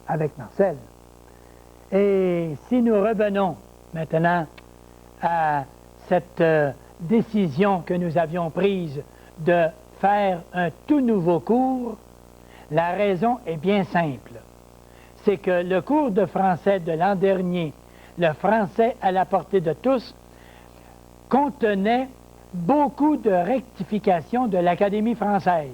avec Marcel. Et si nous revenons maintenant à cette décision que nous avions prise de faire un tout nouveau cours, la raison est bien simple. C'est que le cours de français de l'an dernier, le français à la portée de tous, contenait beaucoup de rectifications de l'Académie française.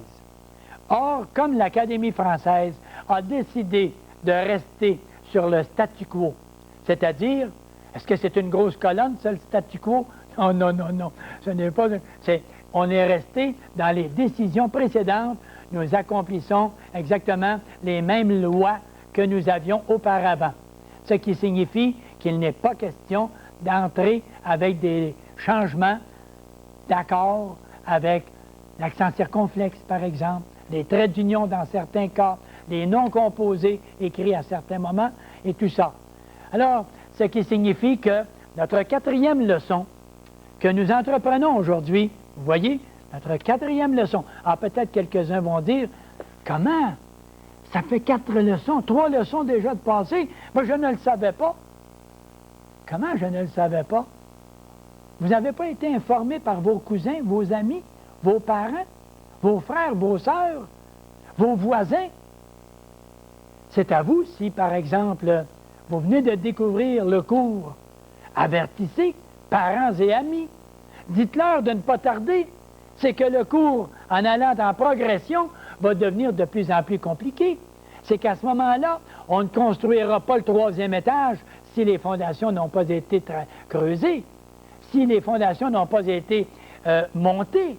Or, comme l'Académie française a décidé de rester sur le statu quo, c'est-à-dire, est-ce que c'est une grosse colonne, ça, le statu quo? Non, non, non, non. Ce n'est pas... On est resté dans les décisions précédentes. Nous accomplissons exactement les mêmes lois que nous avions auparavant. Ce qui signifie qu'il n'est pas question d'entrer avec des changements d'accord avec l'accent circonflexe, par exemple, les traits d'union dans certains cas, les noms composés écrits à certains moments, et tout ça. Alors, ce qui signifie que notre quatrième leçon que nous entreprenons aujourd'hui, vous voyez, notre quatrième leçon. Alors peut-être quelques-uns vont dire, comment? Ça fait 4 leçons, 3 leçons déjà de passé. Moi, je ne le savais pas. Comment je ne le savais pas? Vous n'avez pas été informé par vos cousins, vos amis, vos parents, vos frères, vos sœurs, vos voisins? C'est à vous, si par exemple, vous venez de découvrir le cours, avertissez parents et amis. Dites-leur de ne pas tarder. C'est que le cours, en allant en progression, va devenir de plus en plus compliqué. C'est qu'à ce moment-là, on ne construira pas le 3e étage si les fondations n'ont pas été creusées, si les fondations n'ont pas été montées,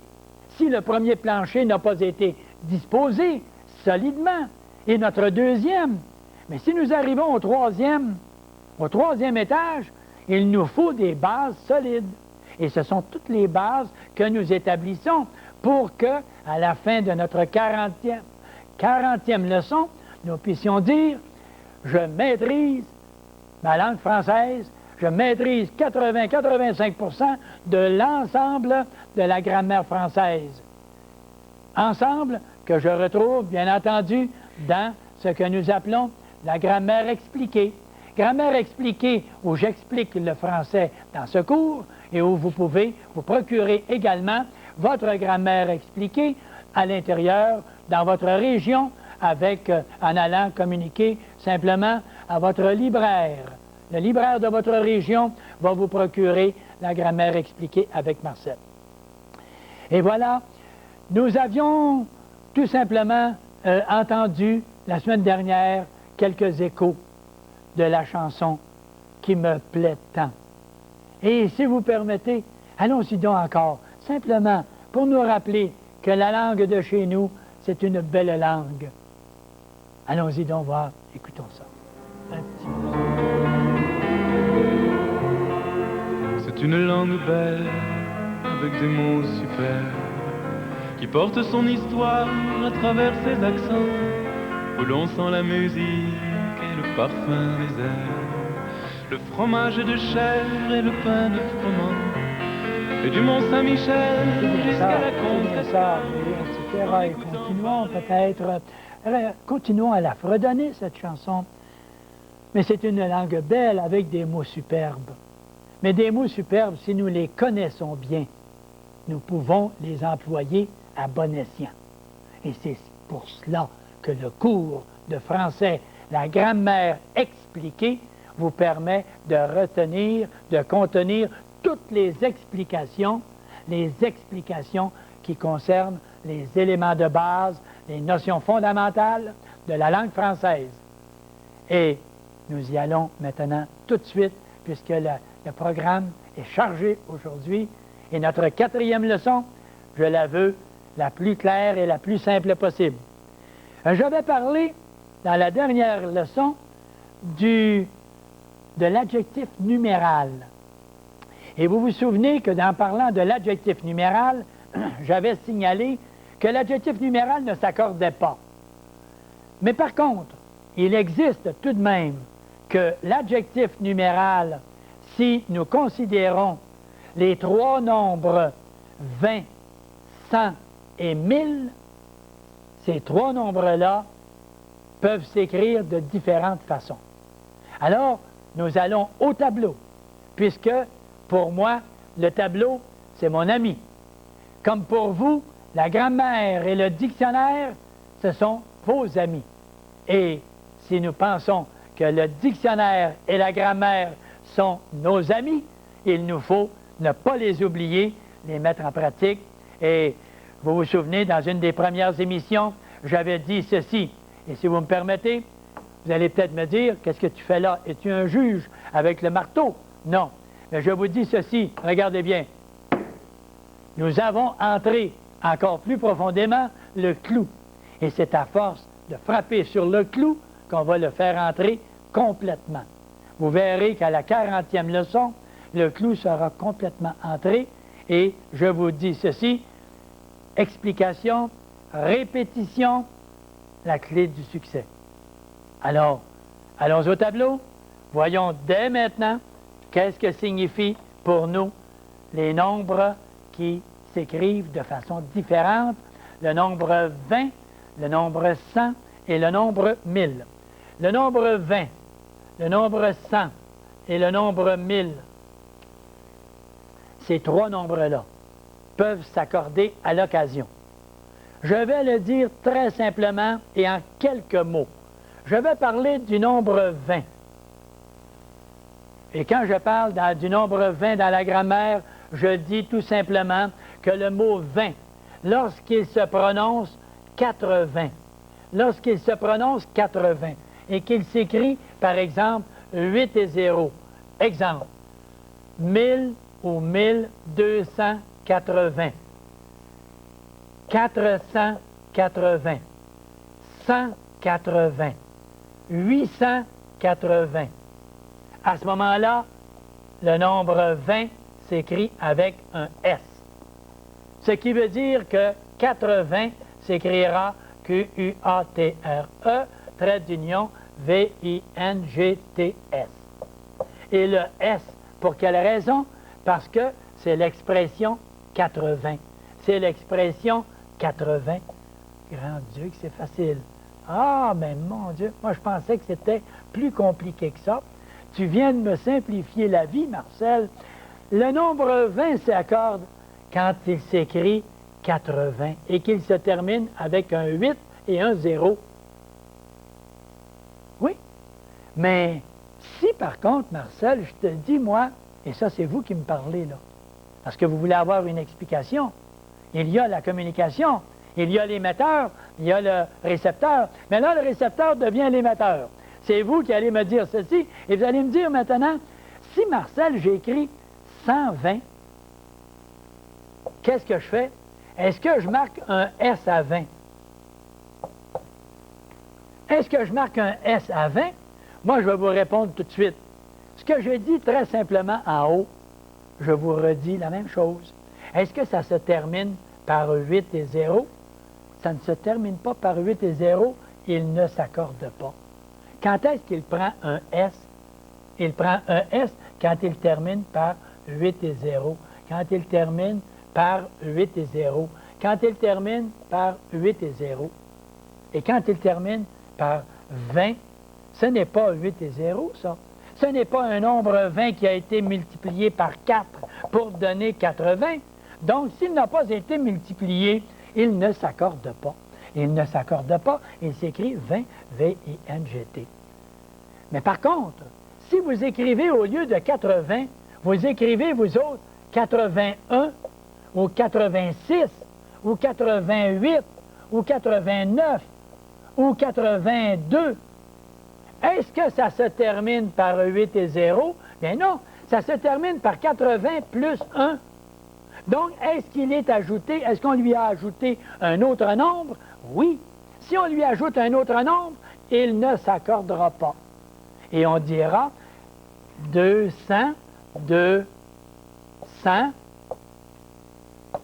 si le premier plancher n'a pas été disposé solidement, et notre 2e. Mais si nous arrivons au 3e étage, il nous faut des bases solides. Et ce sont toutes les bases que nous établissons pour que, à la fin de notre 40e leçon, nous puissions dire « Je maîtrise ma langue française, je maîtrise 80-85% de l'ensemble de la grammaire française. » Ensemble que je retrouve, bien entendu, dans ce que nous appelons la grammaire expliquée. Grammaire expliquée où j'explique le français dans ce cours et où vous pouvez vous procurer également votre grammaire expliquée à l'intérieur, dans votre région, avec, en allant communiquer simplement à votre libraire. Le libraire de votre région va vous procurer la grammaire expliquée avec Marcel. Et voilà, nous avions tout simplement entendu la semaine dernière quelques échos de la chanson qui me plaît tant. Et si vous permettez, allons-y donc encore, simplement pour nous rappeler que la langue de chez nous, c'est une belle langue. Allons-y donc voir, écoutons ça. Un petit peu. C'est une langue belle, avec des mots super, qui porte son histoire à travers ses accents, où l'on sent la musique et le parfum des airs, le fromage de chèvre et le pain de froment, et du Mont-Saint-Michel jusqu'à la Contrescarpe, etc. Et continuons peut-être, continuons à la fredonner, cette chanson. Mais c'est une langue belle avec des mots superbes. Mais des mots superbes, si nous les connaissons bien, nous pouvons les employer à bon escient. Et c'est pour cela que le cours de français, la grammaire expliquée, vous permet de retenir, de contenir toutes les explications qui concernent les éléments de base, les notions fondamentales de la langue française. Et nous y allons maintenant tout de suite, puisque le programme est chargé aujourd'hui. Et notre 4e leçon, je la veux la plus claire et la plus simple possible. Je vais parler, dans la dernière leçon, de l'adjectif numéral. Et vous vous souvenez que, en parlant de l'adjectif numéral, j'avais signalé que l'adjectif numéral ne s'accordait pas. Mais par contre, il existe tout de même que l'adjectif numéral, si nous considérons les 3 nombres 20, 100 et 1000, ces 3 nombres-là peuvent s'écrire de différentes façons. Alors, nous allons au tableau, puisque pour moi, le tableau, c'est mon ami. Comme pour vous, la grammaire et le dictionnaire, ce sont vos amis. Et si nous pensons que le dictionnaire et la grammaire sont nos amis, il nous faut ne pas les oublier, les mettre en pratique. Et vous vous souvenez, dans une des premières émissions, j'avais dit ceci. Et si vous me permettez, vous allez peut-être me dire, qu'est-ce que tu fais là? Es-tu un juge avec le marteau? Non. Mais je vous dis ceci, regardez bien. Nous avons entré encore plus profondément le clou. Et c'est à force de frapper sur le clou qu'on va le faire entrer complètement. Vous verrez qu'à la 40e leçon, le clou sera complètement entré. Et je vous dis ceci, explication, répétition, la clé du succès. Alors, allons au tableau. Voyons dès maintenant qu'est-ce que signifient pour nous les nombres qui s'écrivent de façon différente. Le nombre 20, le nombre 100 et le nombre 1000. Le nombre 20, le nombre 100 et le nombre 1000, ces trois nombres-là peuvent s'accorder à l'occasion. Je vais le dire très simplement et en quelques mots. Je vais parler du nombre 20. Et quand je parle du nombre 20 dans la grammaire, je dis tout simplement que le mot 20, lorsqu'il se prononce 80, lorsqu'il se prononce 80 et qu'il s'écrit, par exemple, 8 et 0, exemple, 1000 ou 1280, 480, 180, 880. À ce moment-là, le nombre 20 s'écrit avec un S. Ce qui veut dire que 80 s'écrira Q-U-A-T-R-E, trait d'union V-I-N-G-T-S. Et le S, pour quelle raison? Parce que c'est l'expression 80. C'est l'expression 80. Grand Dieu, que c'est facile. Ah, mais mon Dieu, moi je pensais que c'était plus compliqué que ça. Tu viens de me simplifier la vie, Marcel. Le nombre 20 s'accorde quand il s'écrit 80 et qu'il se termine avec un 8 et un 0. Oui, mais si par contre, Marcel, je te dis, moi, et ça c'est vous qui me parlez là, parce que vous voulez avoir une explication, il y a la communication, il y a l'émetteur, il y a le récepteur, mais là le récepteur devient l'émetteur. C'est vous qui allez me dire ceci, et vous allez me dire maintenant, si Marcel, j'écris 120, qu'est-ce que je fais? Est-ce que je marque un S à 20? Est-ce que je marque un S à 20? Moi, je vais vous répondre tout de suite. Ce que je dis très simplement en haut, je vous redis la même chose. Est-ce que ça se termine par 8 et 0? Ça ne se termine pas par 8 et 0, il ne s'accorde pas. Quand est-ce qu'il prend un S? Il prend un S quand il termine par 8 et 0. Quand il termine par 8 et 0. Quand il termine par 8 et 0. Et quand il termine par 20, ce n'est pas 8 et 0, ça. Ce n'est pas un nombre 20 qui a été multiplié par 4 pour donner 80. Donc, s'il n'a pas été multiplié, il ne s'accorde pas. Il ne s'accorde pas, il s'écrit 20, V-I-N-G-T. Mais par contre, si vous écrivez au lieu de 80, vous écrivez, vous autres, 81, ou 86, ou 88, ou 89, ou 82, est-ce que ça se termine par 8 et 0? Bien non, ça se termine par 80 plus 1. Donc, est-ce qu'il est ajouté, est-ce qu'on lui a ajouté un autre nombre? Oui. Si on lui ajoute un autre nombre, il ne s'accordera pas. Et on dira 200, 200,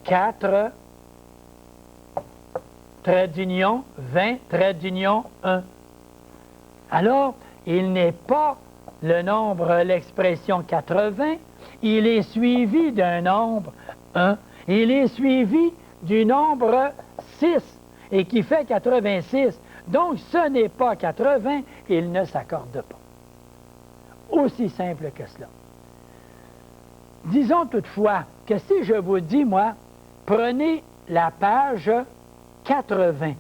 4, trait d'union, 20, trait d'union, 1. Alors, il n'est pas le nombre, l'expression 80, il est suivi d'un nombre 1. Il est suivi du nombre 6 et qui fait 86. Donc, ce n'est pas 80, il ne s'accorde pas. Aussi simple que cela. Disons toutefois que si je vous dis, moi, prenez la page 80.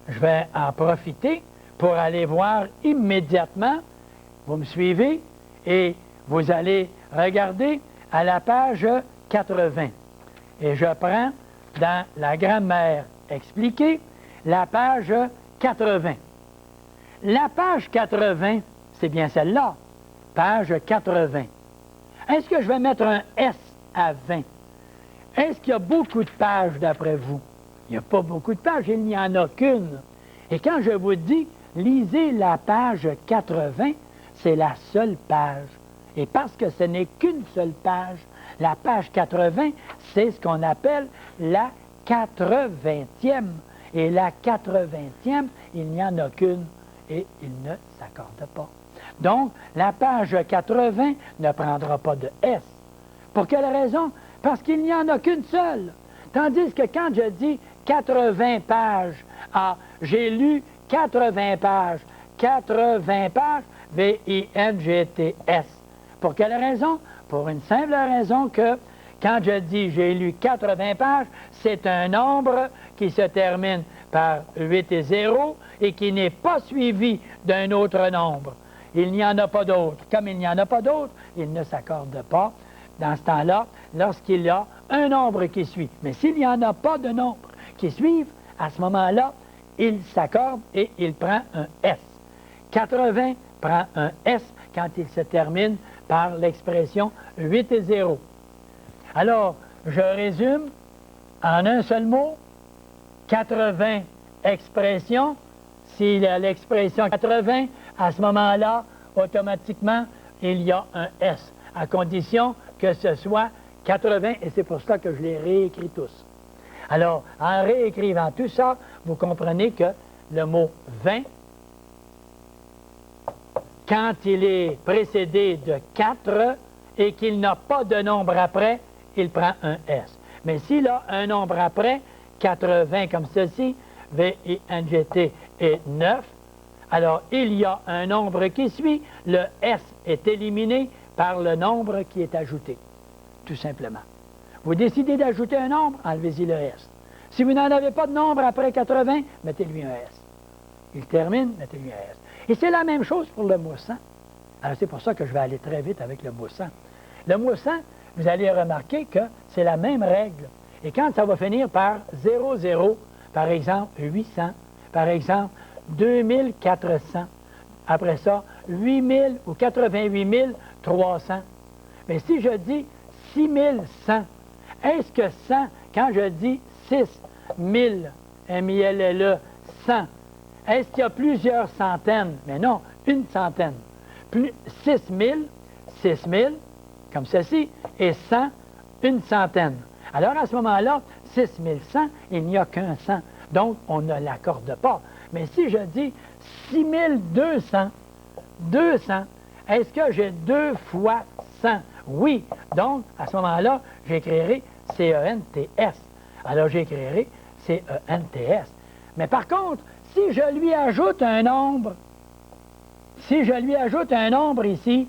Je vais en profiter pour aller voir immédiatement, vous me suivez, et vous allez regarder à la page 80. Et je prends dans la grammaire expliquée la page 80. La page 80, c'est bien celle-là, page 80. Est-ce que je vais mettre un S à 20? Est-ce qu'il y a beaucoup de pages d'après vous? Il n'y a pas beaucoup de pages, il n'y en a qu'une. Et quand je vous dis, lisez la page 80, c'est la seule page. Et parce que ce n'est qu'une seule page, la page 80, c'est ce qu'on appelle la 80e. Et la 80e, il n'y en a qu'une et il ne s'accorde pas. Donc, la page 80 ne prendra pas de S. Pour quelle raison? Parce qu'il n'y en a qu'une seule. Tandis que quand je dis 80 pages, j'ai lu 80 pages, V-I-N-G-T-S. Pour quelle raison? Pour une simple raison que quand je dis j'ai lu 80 pages, c'est un nombre qui se termine par 8 et 0 et qui n'est pas suivi d'un autre nombre. Il n'y en a pas d'autre. Comme il n'y en a pas d'autre, il ne s'accorde pas dans ce temps-là lorsqu'il y a un nombre qui suit. Mais s'il n'y en a pas de nombre qui suivent, à ce moment-là, il s'accorde et il prend un S. 80 prend un S quand il se termine par l'expression 8 et 0. Alors, je résume en un seul mot, 80 expressions. S'il y a l'expression 80, à ce moment-là, automatiquement, il y a un S, à condition que ce soit 80, et c'est pour ça que je les réécris tous. Alors, en réécrivant tout ça, vous comprenez que le mot 20, quand il est précédé de 4 et qu'il n'a pas de nombre après, il prend un S. Mais s'il a un nombre après, 80 comme ceci, V-I-N-G-T et 9, alors il y a un nombre qui suit, le S est éliminé par le nombre qui est ajouté, tout simplement. Vous décidez d'ajouter un nombre, enlevez-y le S. Si vous n'en avez pas de nombre après 80, mettez-lui un S. Il termine, mettez-lui un S. Et c'est la même chose pour le mot 100. Alors c'est pour ça que je vais aller très vite avec le mot 100. Le mot 100, vous allez remarquer que c'est la même règle. Et quand ça va finir par 00, par exemple 800, par exemple 2400, après ça 8000 ou 88 300. Mais si je dis 6100, est-ce que 100, quand je dis 6000, M-I-L-L-E, 100, est-ce qu'il y a plusieurs centaines? Mais non, une centaine. 6000, 6000, comme ceci, et 100, une centaine. Alors à ce moment-là, 6100, il n'y a qu'un 100. Donc, on ne l'accorde pas. Mais si je dis 6200, 200, est-ce que j'ai 2 fois 100? Oui. Donc, à ce moment-là, j'écrirai C-E-N-T-S. Alors, j'écrirai C-E-N-T-S. Mais par contre, si je lui ajoute un nombre, ici,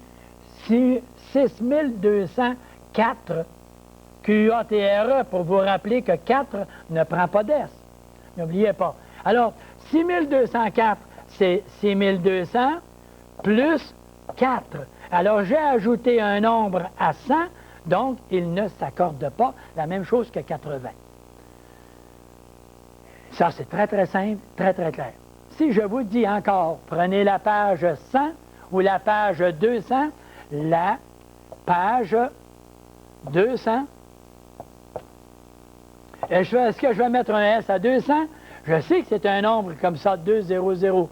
6204, Q-A-T-R-E, pour vous rappeler que 4 ne prend pas d'S. N'oubliez pas. Alors, 6204, c'est 6200 plus 4. Alors, j'ai ajouté un nombre à 100, donc il ne s'accorde pas, la même chose que 80. Ça, c'est très, très simple, très, très clair. Si je vous dis encore, prenez la page 100 ou la page 200, la page 200, est-ce que je vais mettre un S à 200? Je sais que c'est un nombre comme ça, 200.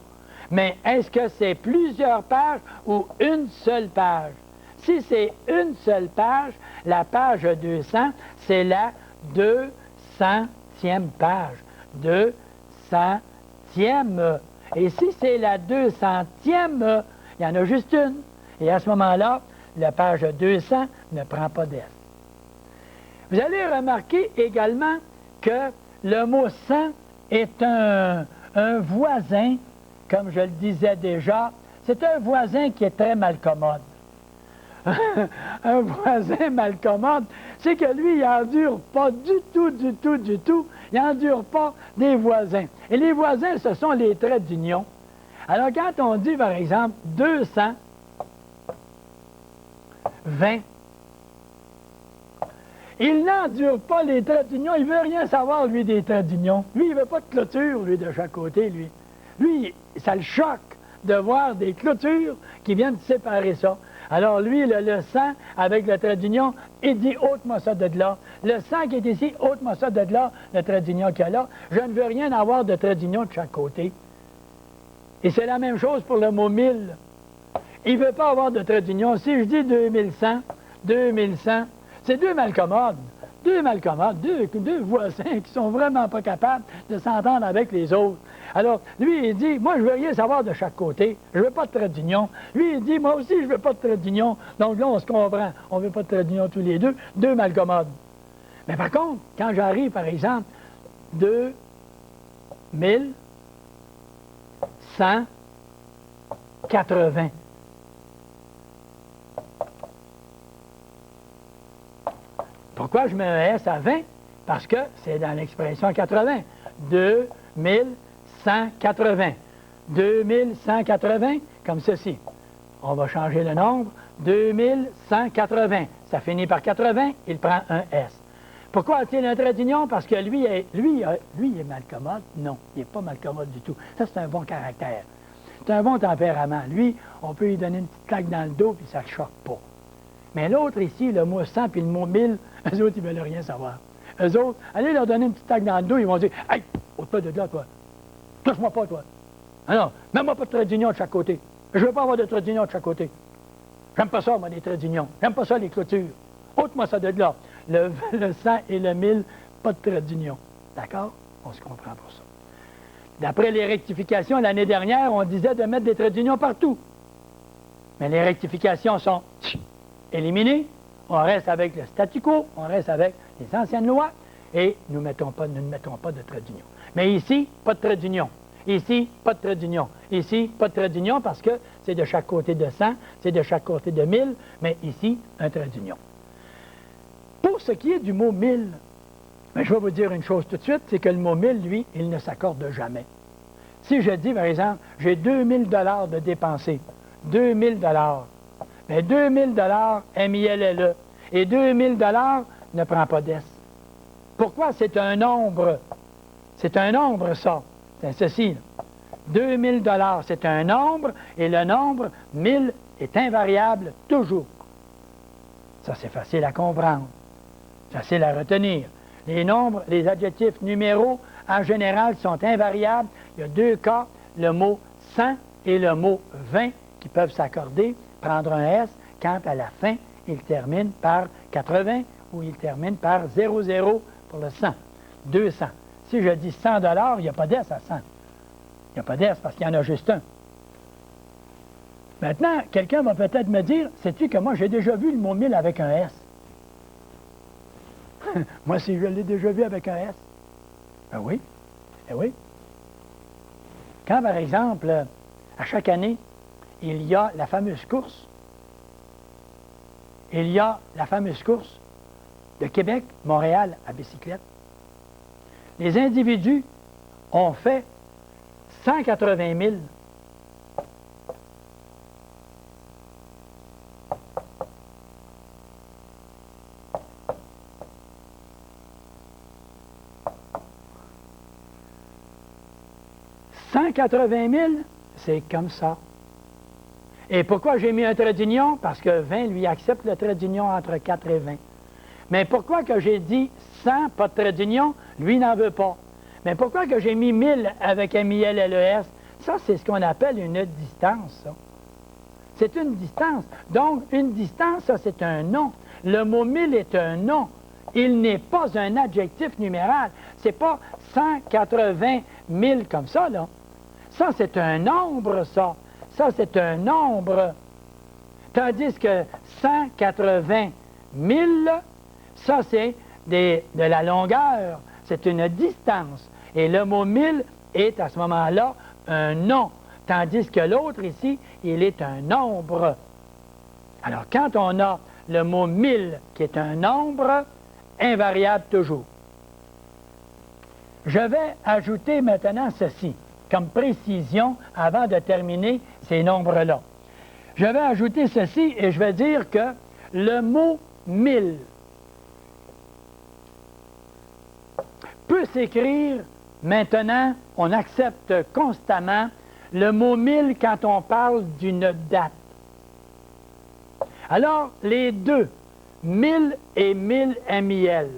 Mais est-ce que c'est plusieurs pages ou une seule page? Si c'est une seule page, la page 200, c'est la 200e page. 200e. Et si c'est la 200e, il y en a juste une. Et à ce moment-là, la page 200 ne prend pas d'S. Vous allez remarquer également que le mot 100 est un voisin, comme je le disais déjà, c'est un voisin qui est très malcommode. Un voisin malcommode, c'est que lui, il n'endure pas du tout, il n'endure pas des voisins. Et les voisins, ce sont les traits d'union. Alors, quand on dit, par exemple, 220, il n'endure pas les traits d'union, il ne veut rien savoir, lui, des traits d'union. Lui, il ne veut pas de clôture, lui, de chaque côté, lui. Lui, ça le choque de voir des clôtures qui viennent séparer ça. Alors lui, le 100, avec le trait d'union, il dit « ôte-moi ça de là ». Le 100 qui est ici, « ôte-moi ça de là », le trait d'union qu'il y a là. Je ne veux rien avoir de trait d'union de chaque côté. Et c'est la même chose pour le mot 1000. Il ne veut pas avoir de trait d'union. Si je dis 2100, c'est deux malcommodes. Deux voisins qui sont vraiment pas capables de s'entendre avec les autres. Alors, lui, il dit, moi, je veux rien savoir de chaque côté. Je veux pas de trait d'union. Lui, il dit, moi aussi, je veux pas de trait d'union. Donc là, on se comprend. On veut pas de trait d'union tous les deux. Deux malcommodes. Mais par contre, quand j'arrive, par exemple, 2180. Pourquoi je mets un S à 20? Parce que c'est dans l'expression 80. 2180. 2180, comme ceci. On va changer le nombre. 2180. Ça finit par 80, il prend un S. Pourquoi a-t-il un trait d'union? Parce que lui est malcommode? Non, il n'est pas malcommode du tout. Ça, c'est un bon caractère. C'est un bon tempérament. Lui, on peut lui donner une petite claque dans le dos, puis ça ne choque pas. Mais l'autre ici, le mot 100 puis le mot 1000, eux autres, ils ne veulent rien savoir. Eux autres, allez leur donner une petite claque dans le dos, ils vont dire « Hey, ôte-toi de là, toi. Touche-moi pas, toi. Ah non, mets-moi pas de trait d'union de chaque côté. Je ne veux pas avoir de trait d'union de chaque côté. J'aime pas ça, moi, les traits d'union. J'aime pas ça, les clôtures. Ôte-moi ça de là. Le 100 et le 1000, pas de trait d'union. D'accord? On se comprend pour ça. D'après les rectifications, l'année dernière, on disait de mettre des traits d'union partout. Mais les rectifications sont éliminées. On reste avec le statu quo, on reste avec les anciennes lois, et nous ne mettons pas de trait d'union. Mais ici, pas de trait d'union. Ici, pas de trait d'union. Ici, pas de trait d'union parce que c'est de chaque côté de 100, c'est de chaque côté de 1000, mais ici, un trait d'union. Pour ce qui est du mot 1000, ben, je vais vous dire une chose tout de suite, c'est que le mot 1000, lui, il ne s'accorde jamais. Si je dis, par exemple, j'ai 2000 $ de dépensés, 2000 $, bien 2000 $, M-I-L-L-E, et 2000 $ ne prend pas d'S. Pourquoi? C'est un nombre. C'est un nombre, ça. C'est ceci. 2000 $, c'est un nombre, et le nombre 1000 est invariable toujours. Ça, c'est facile à comprendre. Facile à retenir. Les nombres, les adjectifs numéraux, en général, sont invariables. Il y a deux cas, le mot 100 et le mot 20, qui peuvent s'accorder, prendre un S, quand à la fin, il termine par 80 ou il termine par 00 pour le 100. 200. Si je dis 100 $, il n'y a pas d'S à 100. Il n'y a pas d'S parce qu'il y en a juste un. Maintenant, quelqu'un va peut-être me dire, sais-tu que moi, j'ai déjà vu le mot 1000 avec un S? Moi, si je l'ai déjà vu avec un S. Ben oui. Eh oui. Quand, par exemple, à chaque année, il y a la fameuse course. Il y a la fameuse course de Québec-Montréal à bicyclette. Les individus ont fait 180 000. « 180 000, c'est comme ça. Et pourquoi j'ai mis un trait d'union? Parce que 20, lui, accepte le trait d'union entre 4 et 20. Mais pourquoi que j'ai dit 100, pas de trait d'union? Lui n'en veut pas. Mais pourquoi que j'ai mis 1000 avec M-I-L-L-E-S? Ça, c'est ce qu'on appelle une distance, ça. C'est une distance. Donc, une distance, ça, c'est un nom. Le mot 1000 est un nom. Il n'est pas un adjectif numéral. C'est pas 180 000 comme ça, là. Ça, c'est un nombre, ça. Ça, c'est un nombre. Tandis que 180 000, ça, c'est de la longueur. c'est une distance. Et le mot 1000 est à ce moment-là un nom, tandis que l'autre ici, il est un nombre. Alors, quand on a le mot 1000 qui est un nombre, invariable toujours. Je vais ajouter maintenant ceci, comme précision avant de terminer ces nombres-là. Je vais ajouter ceci et je vais dire que le mot 1000 peut s'écrire, maintenant, on accepte constamment le mot 1000 quand on parle d'une date. Alors, les deux, 1000 et 1000 MIL,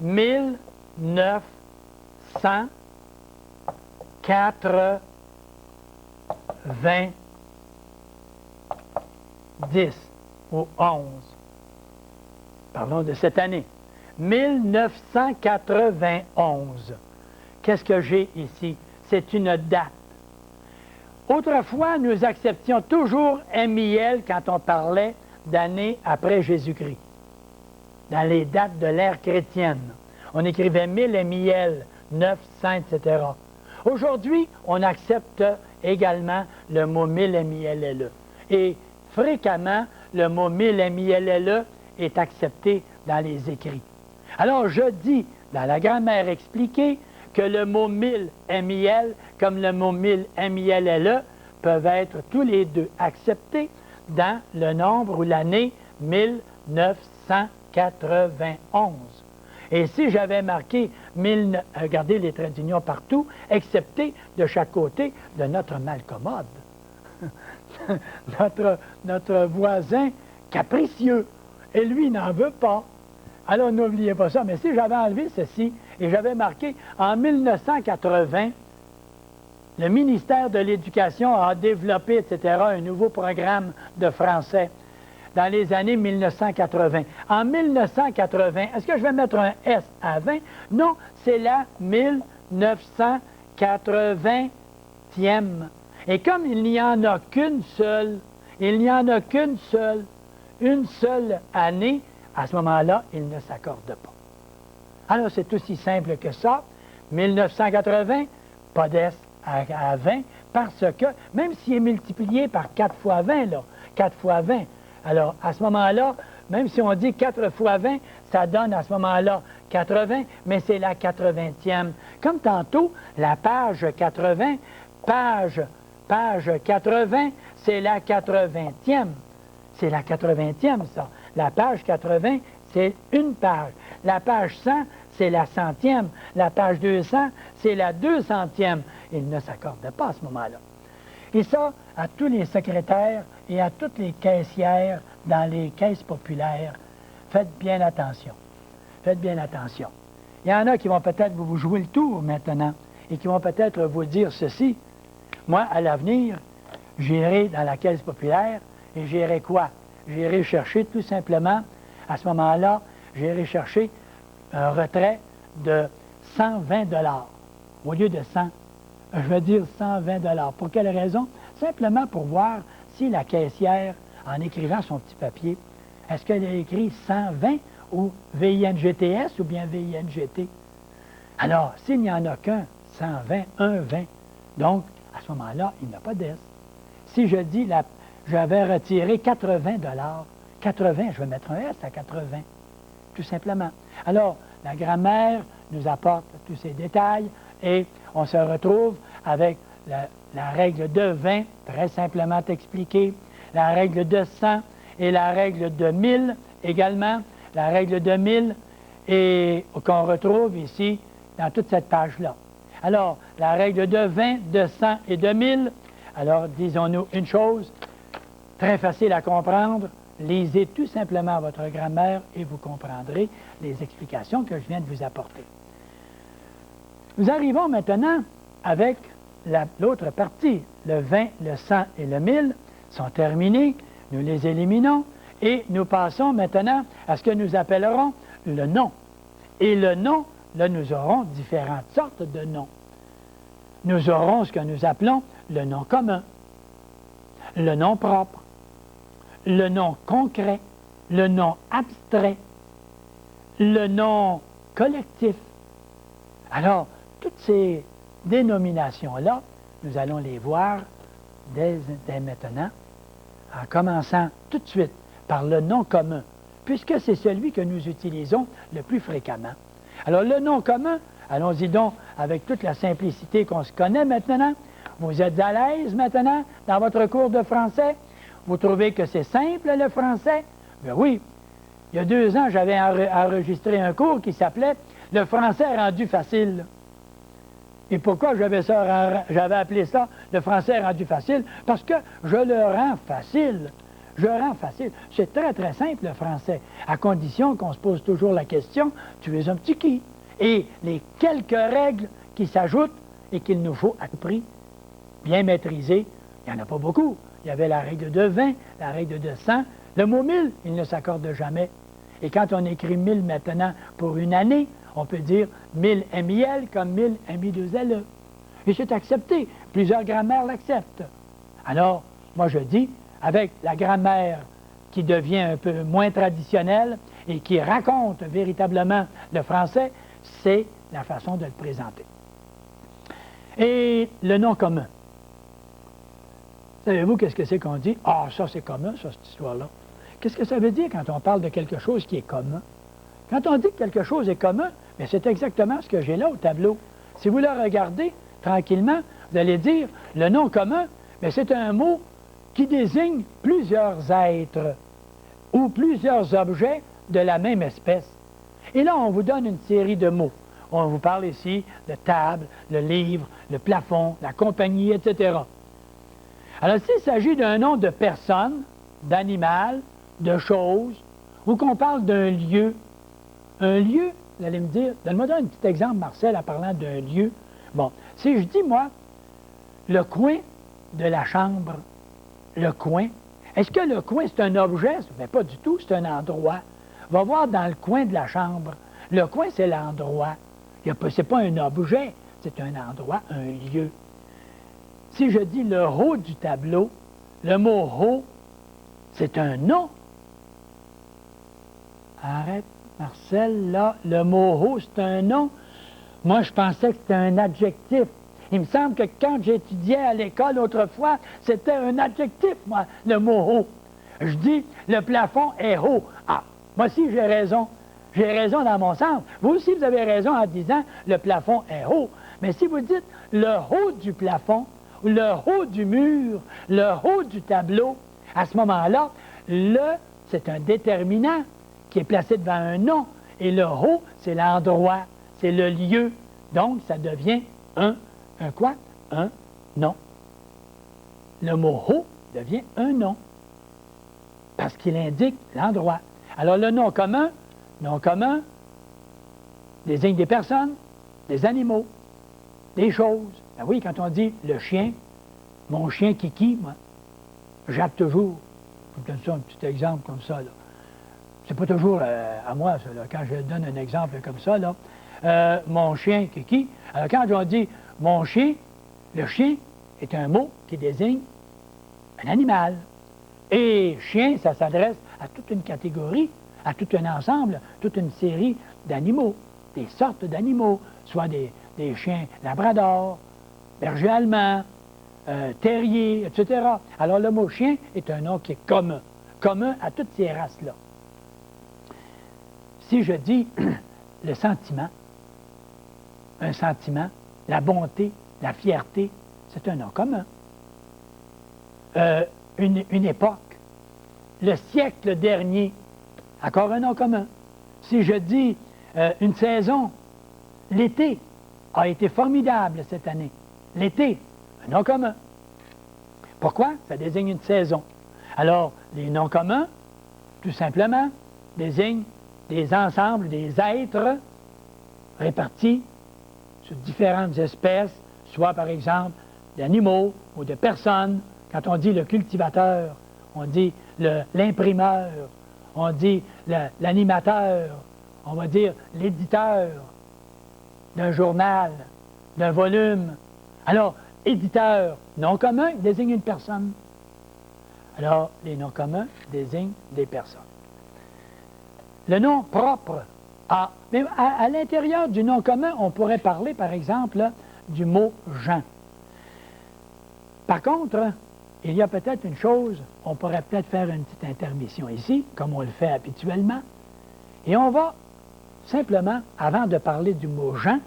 1990 ou 11. Parlons de cette année. 1991. Qu'est-ce que j'ai ici? C'est une date. Autrefois, nous acceptions toujours MIL quand on parlait d'année après Jésus-Christ, dans les dates de l'ère chrétienne. On écrivait 1000 MIL, 900, etc. Aujourd'hui, on accepte également le mot 1000 MILLE. Et fréquemment, le mot 1000 MILLE est accepté dans les écrits. Alors, je dis, dans la grammaire expliquée, que le mot 1000 MIL comme le mot 1000 MILLE peuvent être tous les deux acceptés dans le nombre ou l'année 1991. Et si j'avais marqué, regardez les traits d'union partout, excepté de chaque côté de notre malcommode, notre voisin capricieux, et lui n'en veut pas. Alors, n'oubliez pas ça. Mais si j'avais enlevé ceci et j'avais marqué en 1980, le ministère de l'Éducation a développé, etc., un nouveau programme de français dans les années 1980. En 1980, est-ce que je vais mettre un S à 20? Non, c'est la 1980e. Et comme il n'y en a qu'une seule, une seule année, à ce moment-là, il ne s'accorde pas. Alors, c'est aussi simple que ça. 1980, pas d'S à 20, parce que, même s'il est multiplié par 4 fois 20, là, 4 fois 20, alors, à ce moment-là, même si on dit 4 fois 20, ça donne à ce moment-là 80, mais c'est la 80e. Comme tantôt, la page 80, page 80, c'est la 80e. C'est la 80e, ça. La page 80, c'est une page. La page 100, c'est la 100e. La page 200, c'est la 200e. Il ne s'accorde pas à ce moment-là. Et ça, à tous les secrétaires et à toutes les caissières dans les caisses populaires, faites bien attention. Faites bien attention. Il y en a qui vont peut-être vous jouer le tour maintenant et qui vont peut-être vous dire ceci. Moi, à l'avenir, j'irai dans la caisse populaire et j'irai quoi? J'irai chercher tout simplement, à ce moment-là, j'irai chercher un retrait de 120 $ au lieu de 100. Je vais dire 120 $. Pour quelle raison? Simplement pour voir si la caissière, en écrivant son petit papier, est-ce qu'elle a écrit 120 ou VINGTS ou bien VINGT? Alors, s'il n'y en a qu'un, 120, un 20, donc, à ce moment-là, il n'y a pas d'S. Si je dis, j'avais retiré 80 $, 80, je vais mettre un S à 80, tout simplement. Alors, la grammaire nous apporte tous ces détails et on se retrouve avec la règle de 20, très simplement expliquée, la règle de 100 et la règle de 1000 également, la règle de 1000 et qu'on retrouve ici dans toute cette page-là. Alors, la règle de 20, de 100 et de 1000, alors disons-nous une chose, très facile à comprendre, lisez tout simplement votre grammaire et vous comprendrez les explications que je viens de vous apporter. Nous arrivons maintenant avec l'autre partie. Le 20, le 100 et le 1000 sont terminés, nous les éliminons et nous passons maintenant à ce que nous appellerons le nom. Et le nom, là, nous aurons différentes sortes de noms. Nous aurons ce que nous appelons le nom commun, le nom propre, le nom concret, le nom abstrait, le nom collectif. Alors, toutes ces dénominations-là, nous allons les voir dès maintenant, en commençant tout de suite par le nom commun, puisque c'est celui que nous utilisons le plus fréquemment. Alors, le nom commun, allons-y donc avec toute la simplicité qu'on se connaît maintenant. Vous êtes à l'aise maintenant dans votre cours de français? Vous trouvez que c'est simple, le français? Ben oui. Il y a 2 ans, j'avais enregistré un cours qui s'appelait « Le français rendu facile ». Et pourquoi j'avais appelé ça « Le français rendu facile » ? Parce que je le rends facile. Je rends facile. C'est très, très simple, le français, à condition qu'on se pose toujours la question « Tu es un petit qui ?» Et les quelques règles qui s'ajoutent et qu'il nous faut à tout prix bien maîtriser, il n'y en a pas beaucoup. Il y avait la règle de 20, la règle de 100. Le mot 1000, il ne s'accorde jamais. Et quand on écrit 1000 maintenant pour une année, on peut dire 1000 MIL comme 1000 MI2LE. Et c'est accepté. Plusieurs grammaires l'acceptent. Alors, moi je dis, avec la grammaire qui devient un peu moins traditionnelle et qui raconte véritablement le français, c'est la façon de le présenter. Et le nom commun. Savez-vous qu'est-ce que c'est qu'on dit? Ah, ça c'est commun, ça, cette histoire-là. Qu'est-ce que ça veut dire quand on parle de quelque chose qui est commun? Quand on dit que quelque chose est commun, bien, c'est exactement ce que j'ai là au tableau. Si vous le regardez tranquillement, vous allez dire, le nom commun, bien, c'est un mot qui désigne plusieurs êtres ou plusieurs objets de la même espèce. Et là, on vous donne une série de mots. On vous parle ici de table, le livre, le plafond, la compagnie, etc. Alors, s'il s'agit d'un nom de personne, d'animal, de chose, ou qu'on parle d'un lieu, un lieu, vous allez me dire, donne-moi un petit exemple, Marcel, en parlant d'un lieu. Bon, si je dis, moi, le coin de la chambre, le coin, est-ce que le coin, c'est un objet? Mais pas du tout, c'est un endroit. Va voir dans le coin de la chambre. Le coin, c'est l'endroit. Ce n'est pas un objet, c'est un endroit, un lieu. Si je dis le haut du tableau, le mot haut, c'est un nom. Arrête, Marcel, là, le mot haut, c'est un nom. Moi, je pensais que c'était un adjectif. Il me semble que quand j'étudiais à l'école autrefois, c'était un adjectif, moi, le mot haut. Je dis, le plafond est haut. Ah, moi aussi, j'ai raison. J'ai raison dans mon sens. Vous aussi, vous avez raison en disant, le plafond est haut. Mais si vous dites le haut du plafond, le haut du mur, le haut du tableau, à ce moment-là, le, c'est un déterminant qui est placé devant un nom. Et le haut, c'est l'endroit, c'est le lieu. Donc, ça devient un quoi? Un nom. Le mot haut devient un nom parce qu'il indique l'endroit. Alors, le nom commun désigne des personnes, des animaux, des choses. Ben oui, quand on dit le chien, mon chien Kiki, moi, jappe toujours. Je vous donne ça un petit exemple comme ça, là. C'est pas toujours à moi, ça, là, quand je donne un exemple comme ça, là. Mon chien Kiki. Alors, quand on dit mon chien, le chien est un mot qui désigne un animal. Et chien, ça s'adresse à toute une catégorie, à tout un ensemble, toute une série d'animaux, des sortes d'animaux, soit des chiens labrador, berger allemand, terrier, etc. Alors le mot chien est un nom qui est commun à toutes ces races-là. Si je dis le sentiment, un sentiment, la bonté, la fierté, c'est un nom commun. Une époque, le siècle dernier, encore un nom commun. Si je dis une saison, l'été a été formidable cette année. L'été, un nom commun. Pourquoi? Ça désigne une saison. Alors, les noms communs, tout simplement, désignent des ensembles, des êtres répartis sur différentes espèces, soit par exemple d'animaux ou de personnes. Quand on dit le cultivateur, on dit l'imprimeur, on dit l'animateur, on va dire l'éditeur d'un journal, d'un volume. Alors, éditeur, nom commun, désigne une personne. Alors, les noms communs désignent des personnes. Le nom propre, Ah, mais à l'intérieur du nom commun, on pourrait parler, par exemple, là, du mot « Jean ». Par contre, il y a peut-être une chose, on pourrait peut-être faire une petite intermission ici, comme on le fait habituellement, et on va simplement, avant de parler du mot « Jean »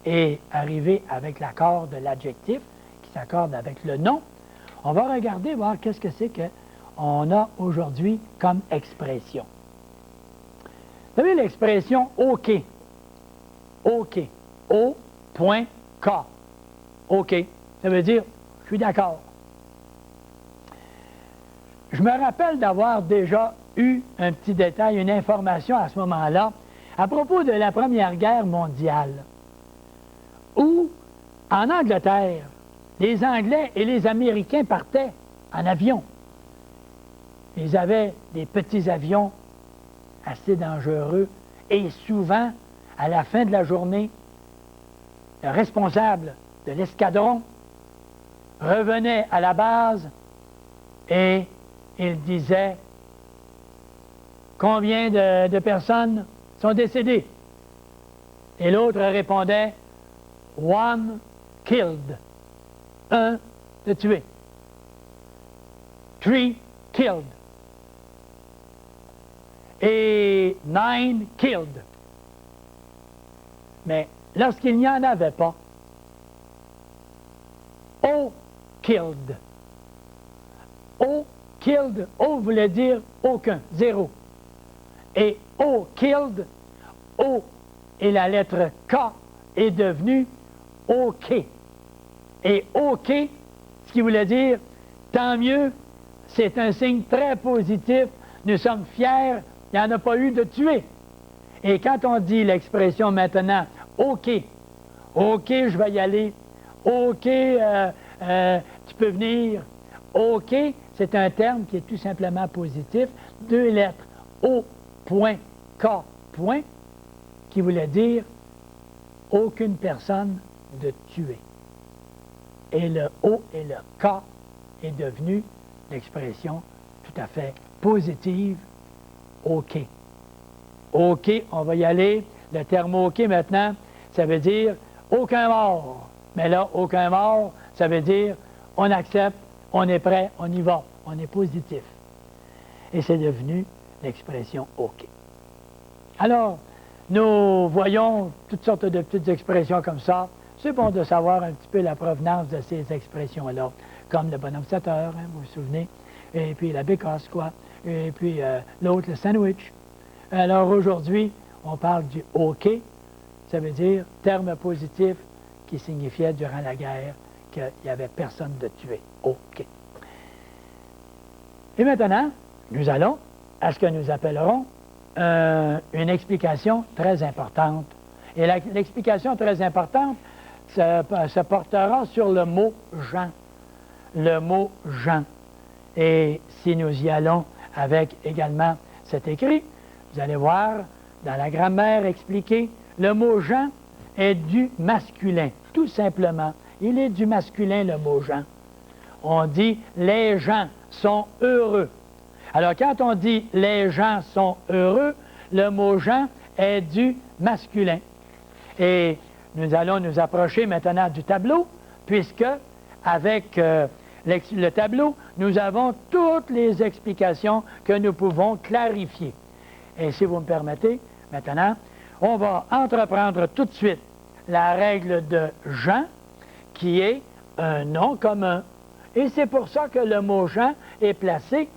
et arriver avec l'accord de l'adjectif qui s'accorde avec le nom, on va regarder, voir qu'est-ce que c'est qu'on a aujourd'hui comme expression. Vous savez l'expression « OK ». OK. O.K. OK. Ça veut dire « je suis d'accord ». Je me rappelle d'avoir déjà eu un petit détail, une information à ce moment-là, à propos de la Première Guerre mondiale, où, en Angleterre, les Anglais et les Américains partaient en avion. Ils avaient des petits avions assez dangereux et souvent, à la fin de la journée, le responsable de l'escadron revenait à la base et il disait combien de personnes sont décédées. Et l'autre répondait one killed, un de tué. Three killed. Et 9 killed. Mais lorsqu'il n'y en avait pas, O killed. O killed, O voulait dire aucun, zéro. Et O killed, O et la lettre K est devenue OK. Et OK, ce qui voulait dire tant mieux, c'est un signe très positif, nous sommes fiers, il n'y en a pas eu de tués. Et quand on dit l'expression maintenant, OK, OK, je vais y aller, OK, tu peux venir, OK, c'est un terme qui est tout simplement positif, deux lettres, O, point, K, point, qui voulait dire aucune personne de tuer. Et le O et le K est devenu l'expression tout à fait positive, OK. OK, on va y aller. Le terme OK maintenant, ça veut dire aucun mort. Mais là, aucun mort, ça veut dire on accepte, on est prêt, on y va, on est positif. Et c'est devenu l'expression OK. Alors, nous voyons toutes sortes de petites expressions comme ça. C'est bon de savoir un petit peu la provenance de ces expressions-là, comme le bonhomme 7 heures, hein, vous vous souvenez, et puis la bécasse, quoi, et puis l'autre, le sandwich. Alors aujourd'hui, on parle du OK, ça veut dire terme positif qui signifiait durant la guerre qu'il n'y avait personne de tué. OK. Et maintenant, nous allons à ce que nous appellerons une explication très importante. Et l'explication très importante se portera sur le mot « Jean ». Le mot « Jean ». Et si nous y allons avec également cet écrit, vous allez voir, dans la grammaire expliquée, le mot « Jean » est du masculin, tout simplement. Il est du masculin, le mot « Jean ». On dit « les gens sont heureux ». Alors, quand on dit « les gens sont heureux », le mot « Jean » est du masculin. Et nous allons nous approcher maintenant du tableau, puisque avec le tableau, nous avons toutes les explications que nous pouvons clarifier. Et si vous me permettez, maintenant, on va entreprendre tout de suite la règle de Jean, qui est un nom commun. Et c'est pour ça que le mot Jean est placé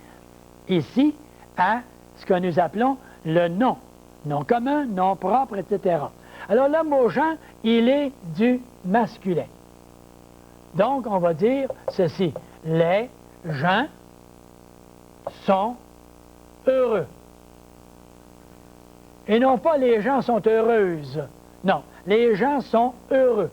ici à ce que nous appelons le nom. Nom commun, nom propre, etc. Alors le mot Jean, il est du masculin. Donc on va dire ceci. Les gens sont heureux. Et non pas les gens sont heureuses. Non, les gens sont heureux.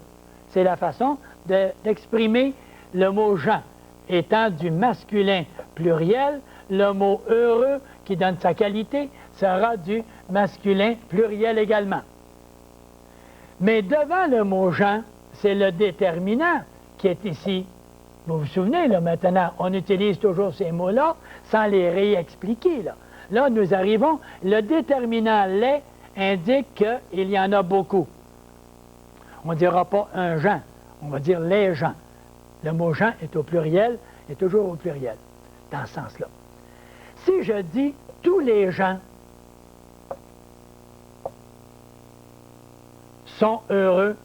C'est la façon d'exprimer le mot gens. Étant du masculin pluriel, le mot heureux, qui donne sa qualité, sera du masculin pluriel également. Mais devant le mot gens, c'est le déterminant qui est ici. Vous vous souvenez, là, maintenant, on utilise toujours ces mots-là sans les réexpliquer, là. Là, nous arrivons, le déterminant « les » indique qu'il y en a beaucoup. On ne dira pas un Jean, on va dire les gens. Le mot Jean est au pluriel, est toujours au pluriel, dans ce sens-là. Si je dis tous les gens sont heureux,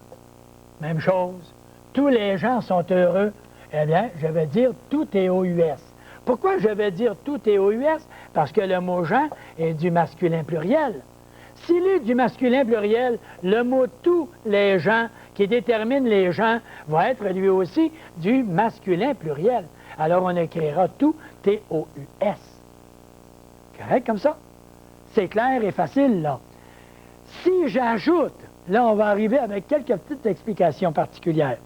même chose. Tous les gens sont heureux, eh bien, je vais dire tout est OUS. Pourquoi je vais dire tout est OUS? Parce que le mot gens est du masculin pluriel. S'il est du masculin pluriel, le mot tous les gens qui détermine les gens va être lui aussi du masculin pluriel. Alors on écrira tout T-O-U-S. Correct comme ça? C'est clair et facile, là. Si j'ajoute, là on va arriver avec quelques petites explications particulières.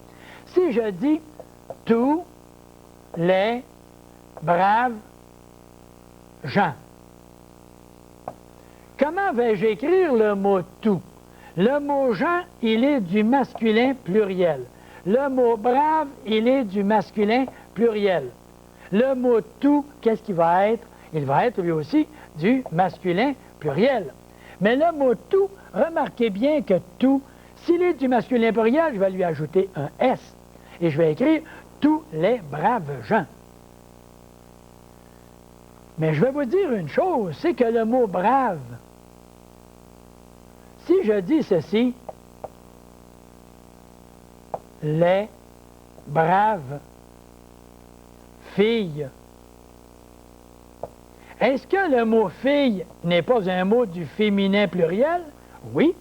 Si je dis tous les braves gens, comment vais-je écrire le mot tout? Le mot gens, il est du masculin pluriel. Le mot brave, il est du masculin pluriel. Le mot tout, qu'est-ce qu'il va être? Il va être lui aussi du masculin pluriel. Mais le mot tout, remarquez bien que tout, s'il est du masculin pluriel, je vais lui ajouter un S. Et je vais écrire tous les braves gens. Mais je vais vous dire une chose, c'est que le mot brave, si je dis ceci, les braves filles, est-ce que le mot fille n'est pas un mot du féminin pluriel? Oui.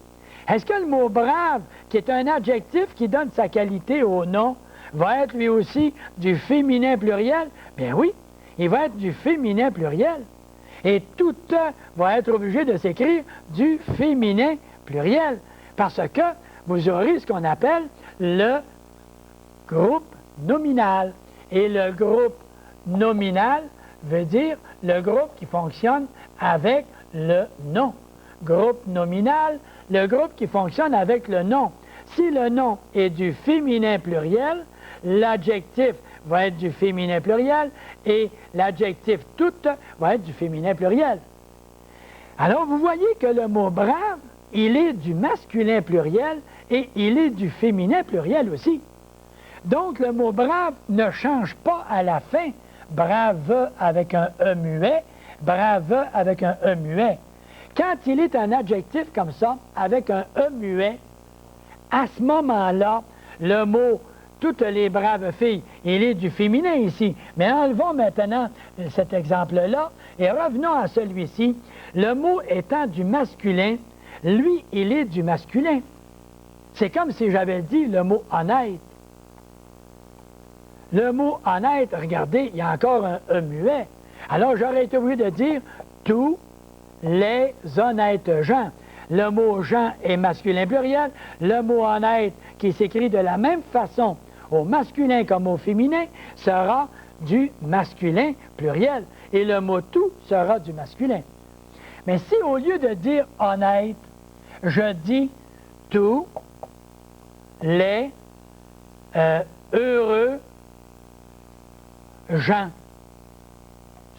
Est-ce que le mot brave, qui est un adjectif qui donne sa qualité au nom, va être lui aussi du féminin pluriel? Bien oui, il va être du féminin pluriel. Et tout va être obligé de s'écrire du féminin pluriel, parce que vous aurez ce qu'on appelle le groupe nominal. Et le groupe nominal veut dire le groupe qui fonctionne avec le nom. Groupe nominal, le groupe qui fonctionne avec le nom. Si le nom est du féminin pluriel, l'adjectif va être du féminin pluriel et l'adjectif tout va être du féminin pluriel. Alors, vous voyez que le mot brave, il est du masculin pluriel et il est du féminin pluriel aussi. Donc, le mot brave ne change pas à la fin. Brave avec un E muet, brave avec un E muet. Quand il est un adjectif comme ça, avec un E muet, à ce moment-là, le mot « toutes les braves filles », il est du féminin ici. Mais enlevons maintenant cet exemple-là et revenons à celui-ci. Le mot étant du masculin, lui, il est du masculin. C'est comme si j'avais dit le mot « honnête ». Le mot « honnête », regardez, il y a encore un « e » muet. Alors, j'aurais été obligé de dire « tous les honnêtes gens ». Le mot « gens » est masculin pluriel. Le mot « honnête », qui s'écrit de la même façon au masculin comme au féminin, sera du masculin pluriel. Et le mot « tout » sera du masculin. Mais si, au lieu de dire « honnête », je dis « tous les heureux gens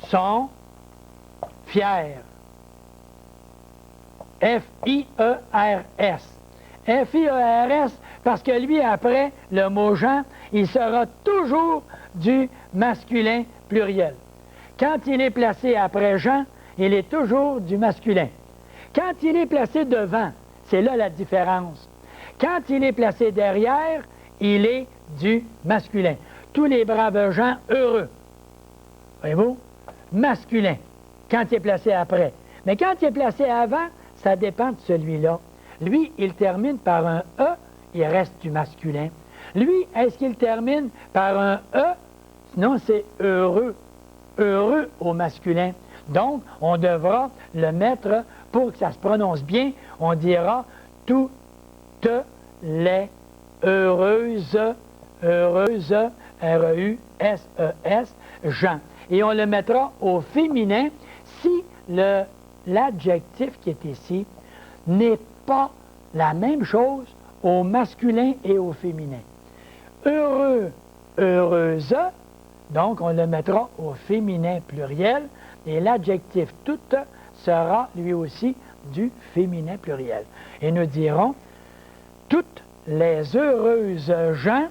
sont fiers. » F-I-E-R-S. F-I-E-R-S, parce que lui, après, le mot « gens », il sera toujours du masculin pluriel. Quand il est placé après « gens », il est toujours du masculin. Quand il est placé devant, c'est là la différence. Quand il est placé derrière, il est du masculin. Tous les braves gens heureux. Voyez-vous? Masculin, quand il est placé après. Mais quand il est placé avant, ça dépend de celui-là. Lui, il termine par un « e », il reste du masculin. Lui, est-ce qu'il termine par un « e », sinon c'est « heureux », heureux au masculin. Donc, on devra le mettre, pour que ça se prononce bien, on dira « toutes les heureuses, heureuses, R-E-U-S-E-S, gens ». Et on le mettra au féminin si l'adjectif qui est ici n'est pas la même chose au masculin et au féminin. Heureux, heureuse, donc on le mettra au féminin pluriel et l'adjectif toute sera lui aussi du féminin pluriel. Et nous dirons, toutes les heureuses gens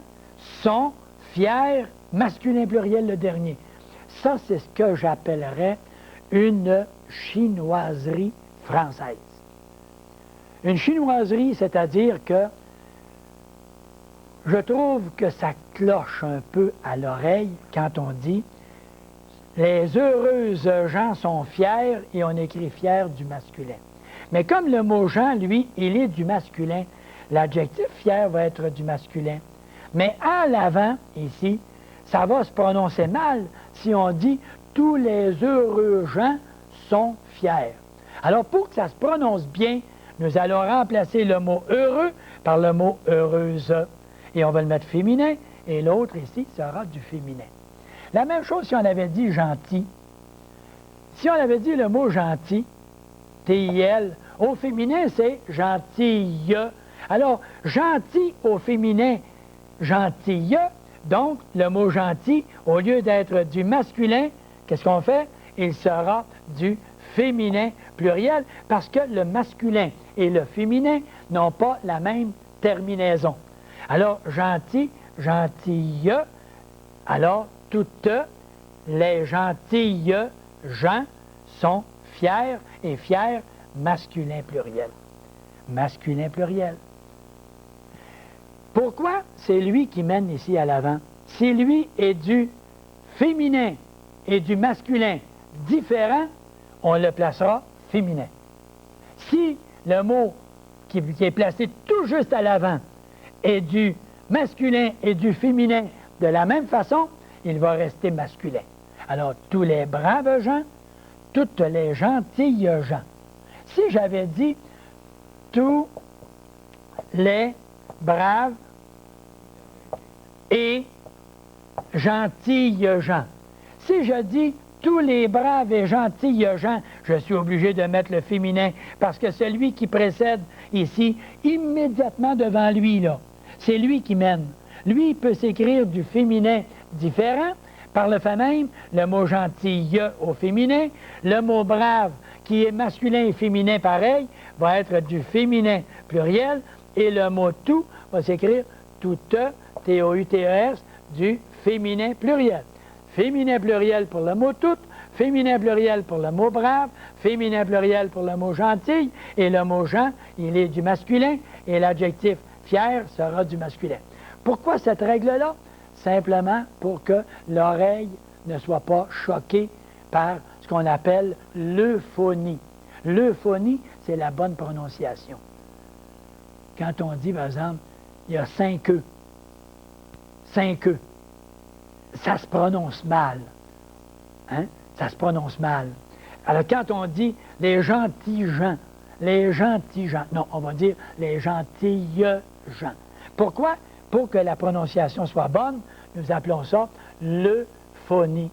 sont fiers, masculin pluriel le dernier. Ça, c'est ce que j'appellerais une chinoiserie française. Une chinoiserie, c'est-à-dire que je trouve que ça cloche un peu à l'oreille quand on dit « les heureuses gens sont fiers » et on écrit « fiers » du masculin. Mais comme le mot « gens », lui, il est du masculin, l'adjectif « fier » va être du masculin. Mais à l'avant, ici, ça va se prononcer mal si on dit « tous les heureux gens sont fiers ». Alors, pour que ça se prononce bien, nous allons remplacer le mot « heureux » par le mot « heureuse ». Et on va le mettre féminin, et l'autre ici sera du féminin. La même chose si on avait dit « gentil ». Si on avait dit le mot « gentil », T-I-L, au féminin, c'est « gentille ». Alors, gentil au féminin, gentille. Donc, le mot gentil, au lieu d'être du masculin, qu'est-ce qu'on fait? Il sera du féminin pluriel, parce que le masculin et le féminin n'ont pas la même terminaison. Alors, gentil, gentille. Alors, toutes les gentilles gens sont fiers, et fiers, masculin pluriel. Masculin pluriel. Pourquoi c'est lui qui mène ici à l'avant? Si lui est du féminin et du masculin différent, on le placera féminin. Si le mot qui est placé tout juste à l'avant est du masculin et du féminin de la même façon, il va rester masculin. Alors, tous les braves gens, toutes les gentilles gens. Si j'avais dit tous les braves et gentilles gens. Si je dis tous les braves et gentilles gens, je suis obligé de mettre le féminin parce que celui qui précède ici, immédiatement devant lui, là, c'est lui qui mène. Lui, il peut s'écrire du féminin différent. Par le fait même, le mot gentille au féminin, le mot brave, qui est masculin et féminin pareil, va être du féminin pluriel, et le mot tout va s'écrire toute, T-O-U-T-E-S, du féminin pluriel. Féminin pluriel pour le mot tout, féminin pluriel pour le mot brave, féminin pluriel pour le mot gentil, et le mot gens, il est du masculin, et l'adjectif fier sera du masculin. Pourquoi cette règle-là? Simplement pour que l'oreille ne soit pas choquée par ce qu'on appelle l'euphonie. L'euphonie, c'est la bonne prononciation. Quand on dit, par exemple, il y a 5 œufs, 5 œufs, ça se prononce mal. Hein? Ça se prononce mal. Alors, quand on dit les gentils gens, non, on va dire les gentilles gens. Pourquoi? Pour que la prononciation soit bonne, nous appelons ça l'euphonie.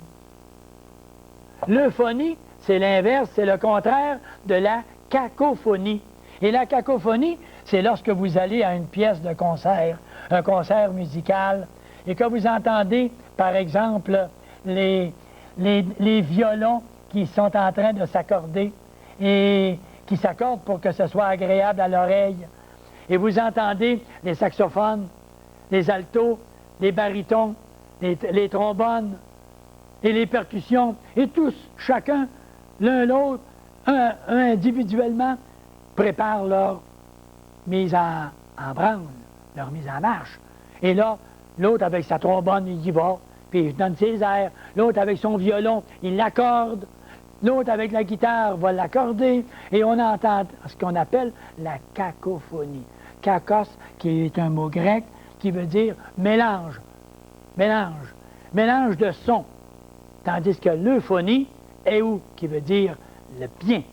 L'euphonie, c'est l'inverse, c'est le contraire de la cacophonie. Et la cacophonie, c'est lorsque vous allez à une pièce de concert, un concert musical, et que vous entendez, par exemple, les violons qui sont en train de s'accorder et qui s'accordent pour que ce soit agréable à l'oreille. Et vous entendez les saxophones, les altos, les barytons, les trombones et les percussions, et tous, chacun, l'un l'autre, un individuellement, préparent leur mise en branle, leur mise en marche. Et là, l'autre avec sa trombone, il y va, puis il donne ses airs. L'autre avec son violon, il l'accorde. L'autre avec la guitare va l'accorder. Et on entend ce qu'on appelle la cacophonie. Kakos, qui est un mot grec, qui veut dire mélange, mélange de sons. Tandis que l'euphonie, éou, qui veut dire le bien,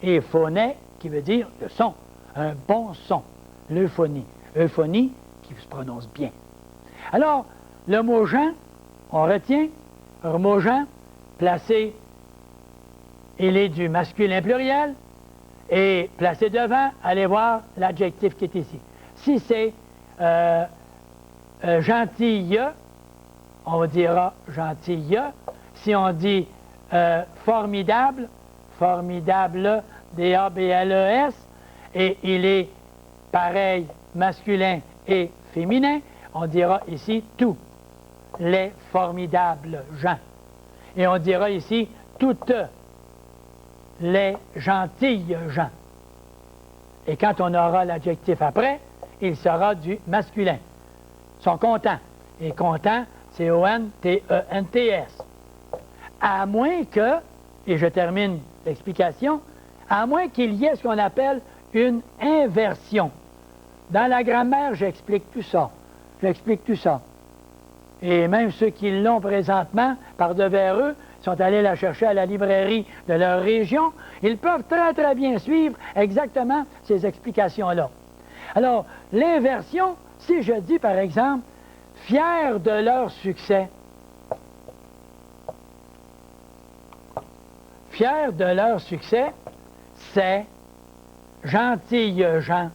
et phoné, qui veut dire le son, un bon son. L'euphonie. Euphonie qui se prononce bien. Alors, le mot gens, on retient, le mot gens, placé, il est du masculin pluriel, et placé devant, allez voir l'adjectif qui est ici. Si c'est gentille, on dira gentille. Si on dit formidable, formidable D-A-B-L-E-S, et il est pareil, masculin et féminin, on dira ici tous les formidables gens. Et on dira ici toutes les gentilles gens. Et quand on aura l'adjectif après, il sera du masculin. Ils sont contents. Et content, C-O-N-T-E-N-T-S. À moins que, et je termine l'explication, à moins qu'il y ait ce qu'on appelle une inversion. Dans la grammaire, j'explique tout ça. J'explique tout ça. Et même ceux qui l'ont présentement, par devers eux, sont allés la chercher à la librairie de leur région, ils peuvent très, très bien suivre exactement ces explications-là. Alors, l'inversion, si je dis, par exemple, « fiers de leur succès », fiers de leur succès, c'est « gentilles gens ».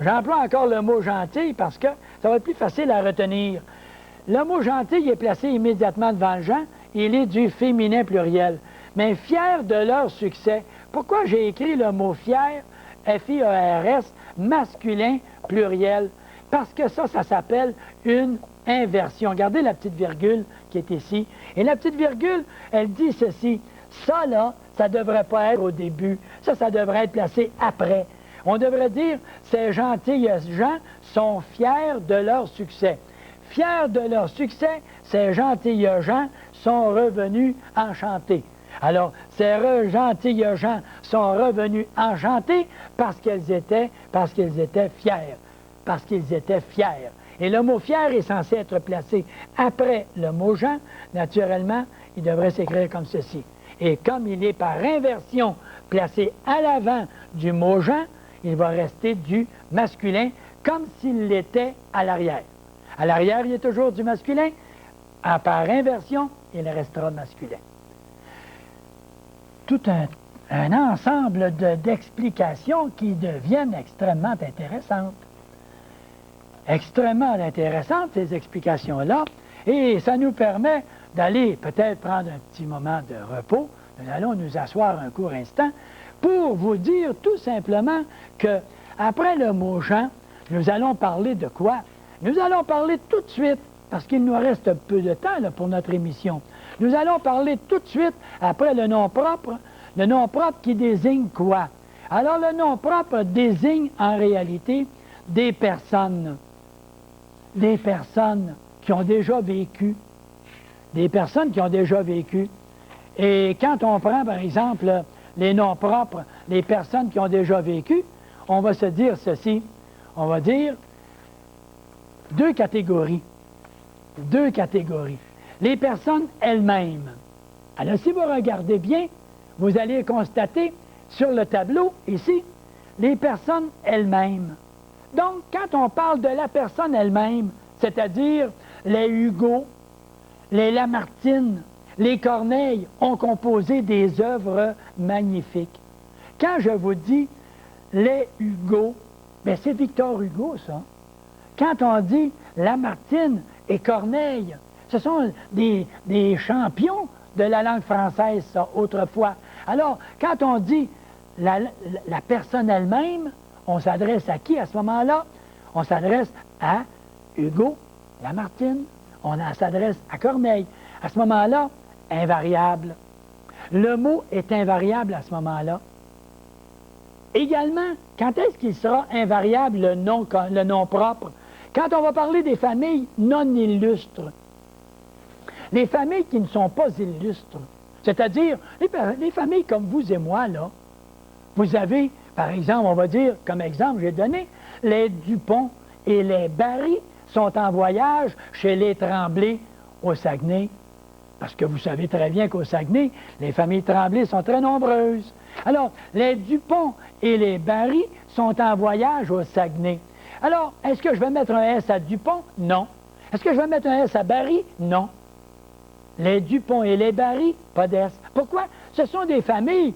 J'emploie encore le mot « gentil » parce que ça va être plus facile à retenir. Le mot « gentil » est placé immédiatement devant le genre, il est du féminin pluriel. Mais « fiers de leur succès », pourquoi j'ai écrit le mot « fier », F-I-E-R-S, masculin pluriel? Parce que ça s'appelle une inversion. Regardez la petite virgule qui est ici. Et la petite virgule, elle dit ceci. Ça, là, ça ne devrait pas être au début. Ça devrait être placé après. On devrait dire, ces gentils gens sont fiers de leur succès. Fiers de leur succès, ces gentils gens sont revenus enchantés. Alors, ces gentils gens sont revenus enchantés parce qu'ils étaient fiers. Parce qu'ils étaient fiers. Et le mot fier est censé être placé après le mot gens. Naturellement, il devrait s'écrire comme ceci. Et comme il est par inversion placé à l'avant du mot gens, il va rester du masculin comme s'il l'était à l'arrière. À l'arrière, il est toujours du masculin. Par inversion, il restera masculin. Tout un ensemble d'explications qui deviennent extrêmement intéressantes. Extrêmement intéressantes, ces explications-là. Et ça nous permet d'aller peut-être prendre un petit moment de repos. Nous allons nous asseoir un court instant pour vous dire tout simplement que après le mot « gens », nous allons parler de quoi? Nous allons parler tout de suite, parce qu'il nous reste peu de temps là, pour notre émission. Nous allons parler tout de suite après le nom propre qui désigne quoi? Alors le nom propre désigne en réalité des personnes qui ont déjà vécu, des personnes qui ont déjà vécu. Et quand on prend par exemple les noms propres, les personnes qui ont déjà vécu, on va se dire ceci, on va dire deux catégories. Les personnes elles-mêmes. Alors, si vous regardez bien, vous allez constater sur le tableau, ici, les personnes elles-mêmes. Donc, quand on parle de la personne elle-même, c'est-à-dire les Hugo, les Lamartine, les Corneille ont composé des œuvres magnifiques. Quand je vous dis les Hugo, bien c'est Victor Hugo, ça. Quand on dit Lamartine et Corneille, ce sont des champions de la langue française, ça, autrefois. Alors, quand on dit la personne elle-même, on s'adresse à qui à ce moment-là? On s'adresse à Hugo, Lamartine, on s'adresse à Corneille. À ce moment-là, invariable. Le mot est invariable à ce moment-là. Également, quand est-ce qu'il sera invariable le nom propre? Quand on va parler des familles non illustres. Les familles qui ne sont pas illustres, c'est-à-dire les familles comme vous et moi, là, vous avez, par exemple, on va dire, comme exemple, j'ai donné, les Dupont et les Barry sont en voyage chez les Tremblay au Saguenay. Parce que vous savez très bien qu'au Saguenay, les familles Tremblay sont très nombreuses. Alors, les Dupont et les Barry sont en voyage au Saguenay. Alors, est-ce que je vais mettre un S à Dupont? Non. Est-ce que je vais mettre un S à Barry? Non. Les Dupont et les Barry, pas d'S. Pourquoi? Ce sont des familles,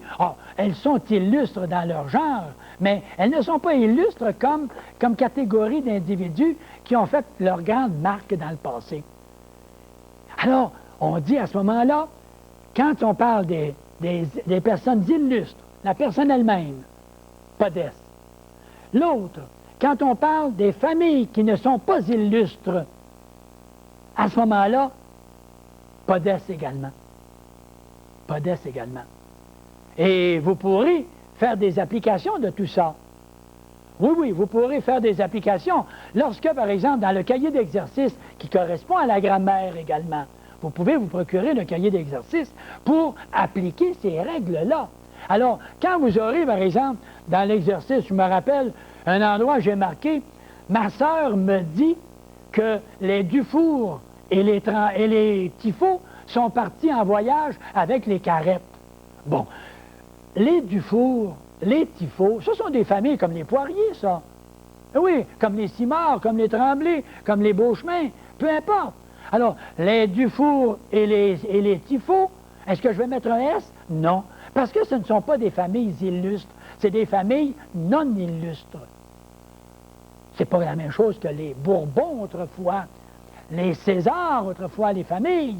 elles sont illustres dans leur genre, mais elles ne sont pas illustres comme catégorie d'individus qui ont fait leur grande marque dans le passé. Alors, on dit à ce moment-là, quand on parle des des personnes illustres, la personne elle-même, podeste. L'autre, quand on parle des familles qui ne sont pas illustres, à ce moment-là, podeste également. Podeste également. Et vous pourrez faire des applications de tout ça. Oui, oui, vous pourrez faire des applications lorsque, par exemple, dans le cahier d'exercice qui correspond à la grammaire également, vous pouvez vous procurer le cahier d'exercice pour appliquer ces règles-là. Alors, quand vous aurez, par exemple, dans l'exercice, je me rappelle, un endroit où j'ai marqué, ma sœur me dit que les Dufour et les Tifo sont partis en voyage avec les Carrettes. Bon, les Dufour, les Tifo, ce sont des familles comme les Poiriers, ça. Oui, comme les Simard, comme les Tremblay, comme les Beauchemin, peu importe. Alors, les Dufour et les Tifo, est-ce que je vais mettre un S? Non, parce que ce ne sont pas des familles illustres, c'est des familles non illustres. C'est pas la même chose que les Bourbons autrefois, les Césars autrefois, les familles.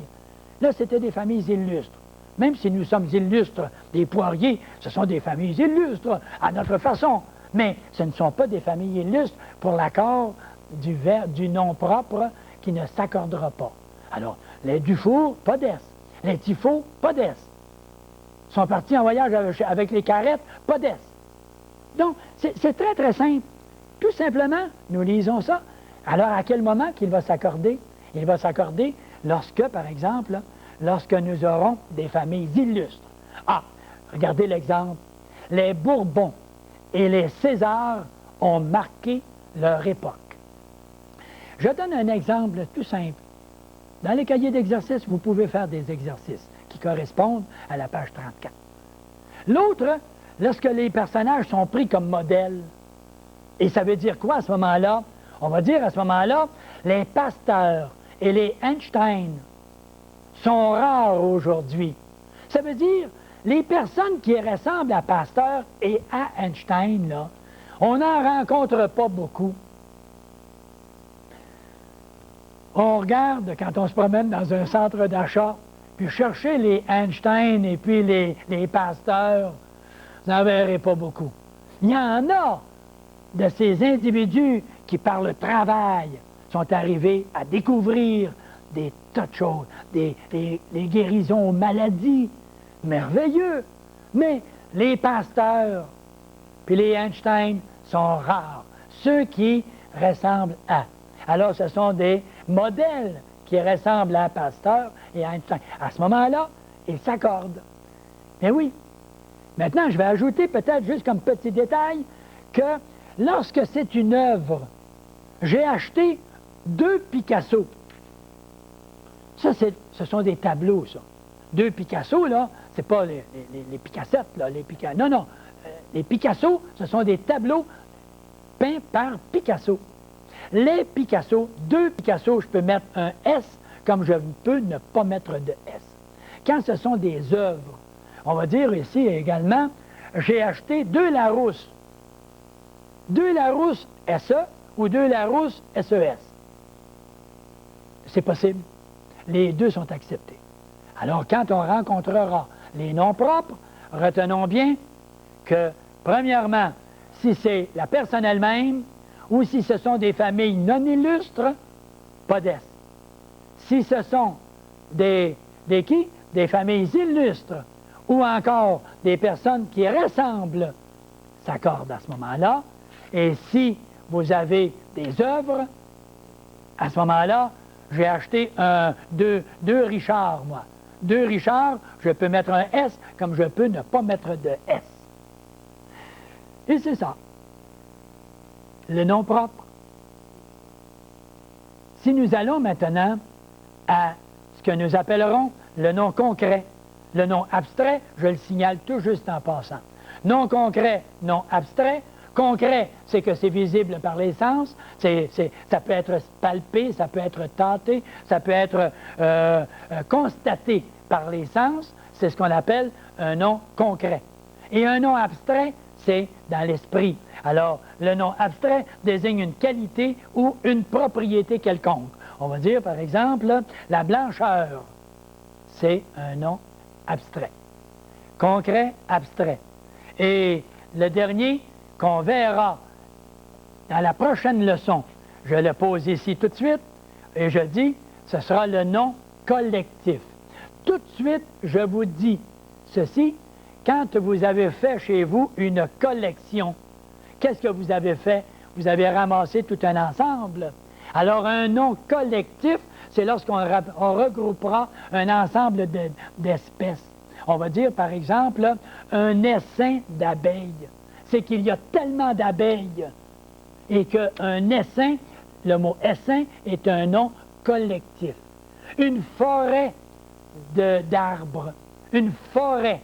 Là, c'était des familles illustres. Même si nous sommes illustres, les Poiriers, ce sont des familles illustres à notre façon. Mais ce ne sont pas des familles illustres pour l'accord du nom propre qui ne s'accordera pas. Alors, les Dufour, pas d'Est. Les Tifo, pas d'Est. Sont partis en voyage avec les Carrettes, pas d'Est. Donc, c'est très, très simple. Tout simplement, nous lisons ça. Alors, à quel moment qu'il va s'accorder? Il va s'accorder lorsque, par exemple, lorsque nous aurons des familles illustres. Ah, regardez l'exemple. Les Bourbons et les Césars ont marqué leur époque. Je donne un exemple tout simple. Dans les cahiers d'exercices, vous pouvez faire des exercices qui correspondent à la page 34. L'autre, lorsque les personnages sont pris comme modèles, et ça veut dire quoi à ce moment-là? On va dire à ce moment-là, les Pasteur et les Einstein sont rares aujourd'hui. Ça veut dire, les personnes qui ressemblent à Pasteur et à Einstein, là, on n'en rencontre pas beaucoup. On regarde, quand on se promène dans un centre d'achat, puis chercher les Einstein et puis les Pasteur, vous n'en verrez pas beaucoup. Il y en a de ces individus qui, par le travail, sont arrivés à découvrir des tas de choses, des guérisons aux maladies, merveilleux. Mais les Pasteur puis les Einstein sont rares, ceux qui ressemblent à. Alors, ce sont des modèles qui ressemblent à Pasteur et à Einstein. À ce moment-là, ils s'accordent. Mais oui. Maintenant, je vais ajouter peut-être juste comme petit détail que lorsque c'est une œuvre, j'ai acheté 2 Picasso. Ça, ce sont des tableaux, ça. 2 Picasso, là, c'est pas les Picassettes, là, non, non. Les Picasso, ce sont des tableaux peints par Picasso. Les Picasso, 2 Picasso, je peux mettre un S comme je peux ne pas mettre de S. Quand ce sont des œuvres, on va dire ici également, j'ai acheté 2 Larousse. 2 Larousse SE ou 2 Larousse SES. C'est possible. Les deux sont acceptés. Alors, quand on rencontrera les noms propres, retenons bien que, premièrement, si c'est la personne elle-même ou si ce sont des familles non illustres, pas d'Est. Si ce sont des familles illustres ou encore des personnes qui ressemblent, s'accordent à ce moment-là. Et si vous avez des œuvres, à ce moment-là, j'ai acheté deux Richard, moi. 2 Richard, je peux mettre un S comme je peux ne pas mettre de S. Et c'est ça. Le nom propre. Si nous allons maintenant à ce que nous appellerons le nom concret, le nom abstrait, je le signale tout juste en passant. Nom concret, nom abstrait. Concret, c'est que c'est visible par les sens, ça peut être palpé, ça peut être tâté, ça peut être constaté par les sens, c'est ce qu'on appelle un nom concret. Et un nom abstrait, c'est dans l'esprit. Alors, le nom abstrait désigne une qualité ou une propriété quelconque. On va dire, par exemple, la blancheur, c'est un nom abstrait. concret, abstrait. Et le dernier qu'on verra dans la prochaine leçon, je le pose ici tout de suite, et je dis, ce sera le nom collectif. Tout de suite, je vous dis ceci, quand vous avez fait chez vous une collection, qu'est-ce que vous avez fait? Vous avez ramassé tout un ensemble. Alors, un nom collectif, c'est lorsqu'on regroupera un ensemble d'espèces. On va dire, par exemple, un essaim d'abeilles. C'est qu'il y a tellement d'abeilles et qu'un essaim, le mot essaim, est un nom collectif. Une forêt d'arbres, une forêt.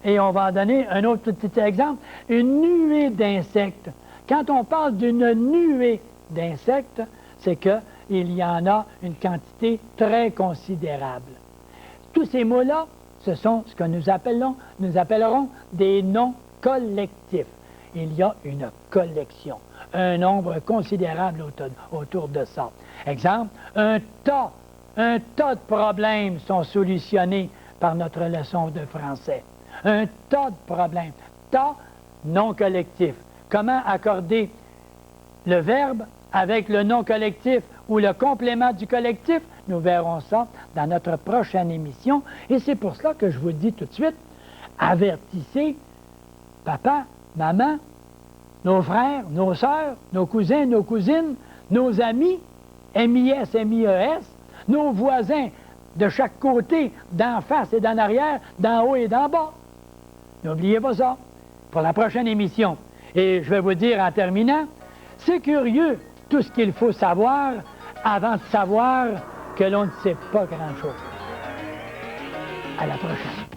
Et on va en donner un autre petit exemple, une nuée d'insectes. Quand on parle d'une nuée d'insectes, c'est qu'il y en a une quantité très considérable. Tous ces mots-là, ce sont ce que nous appellerons des noms collectifs. Il y a une collection, un nombre considérable autour de ça. Exemple, un tas de problèmes sont solutionnés par notre leçon de français. Un tas de problèmes. Tas non collectif. Comment accorder le verbe avec le nom collectif ou le complément du collectif? Nous verrons ça dans notre prochaine émission. Et c'est pour cela que je vous dis tout de suite, avertissez papa, maman, nos frères, nos sœurs, nos cousins, nos cousines, nos amis, MIS, MIES, nos voisins de chaque côté, d'en face et d'en arrière, d'en haut et d'en bas. N'oubliez pas ça pour la prochaine émission. Et je vais vous dire en terminant, c'est curieux tout ce qu'il faut savoir avant de savoir que l'on ne sait pas grand-chose. À la prochaine.